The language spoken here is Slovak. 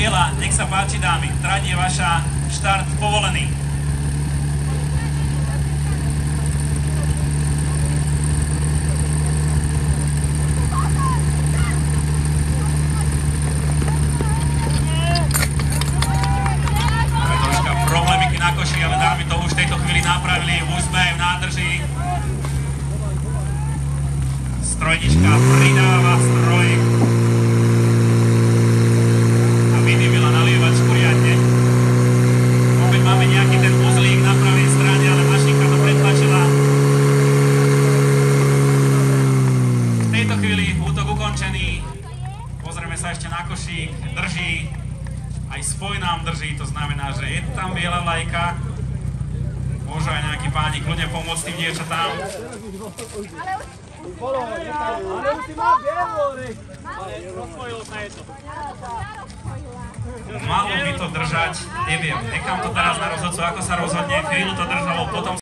biela, nech sa páči dámy, trať je vaša, štart povolený. Troška problémiky na koši, ale dámy to už v tejto chvíli napravili, už sme v nádrži. Strojnička pridáva stroj. Máme nejaký ten uzlík na pravej strane, ale mašinka to pretlačila. V tejto chvíli útok ukončený. Pozrieme sa ešte na košík. Drží. Aj spoj nám drží. To znamená, že je tam biela vlajka. Môžu aj nejakí páni kľudne pomôcť tým dievčatám. Ale už si mal bielu, rozpojilo sa je to. Malo by to držať, neviem, nechám to teraz na rozhodcu, ako sa rozhodne, chvíľu to držalo, potom